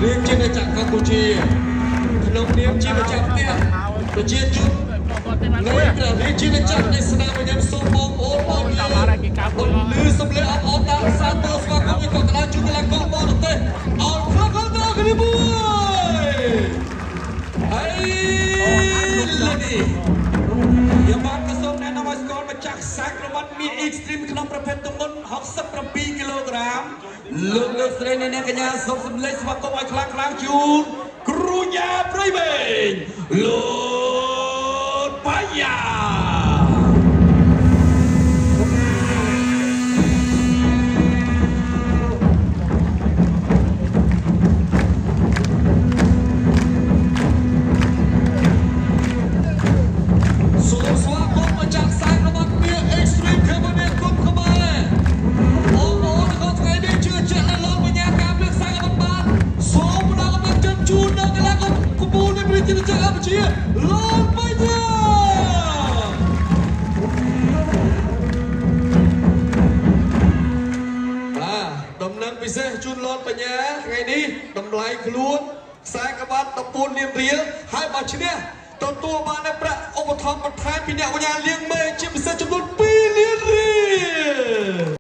រៀងជាម្ចាស់កម្ពុជាក្នុងនាមជាម្ចាស់ផ្ទះប្រជាជននៅព្រះរាជាណាចក្រនៃស្នាមញញឹមសូមបងប្អូនបងប្អូនពលឺសំឡេងអបអរតាមសាទរស្វាគមន៍ក៏ក្តៅជួយកីឡាករបរទេសអរគុណដល់គ្នាមួយហើយលេនេះយកបានក៏សូមណែនាំឲ្យស្គាល់ម្ចាស់ខ្សែក្រវ៉ាត់មាន Extreme ក្នុងប្រភេទទម្ងន់67គីឡូក្រាមលោកលោកស្រីអ្នកកញ្ញាសូមសម្លេងស្វាគមន៍ឲ្យខ្លាំងៗជូនគ្រូញ៉ាព្រៃវែងលោកបាយយ៉ាជាលោកបាយយ៉ាដំណឹងពិសេសជូនលោកបញ្ញាថ្ងៃនេះតម្លៃខ្លួនខ្សែក្បាត់14លានរៀលហើយបើឈ្នះទទួលបានប្រាក់ឧបត្ថម្ភបន្ថែមពីអ្នកបញ្ញាលៀងមេជាពិសេសចំនួន2លានរៀល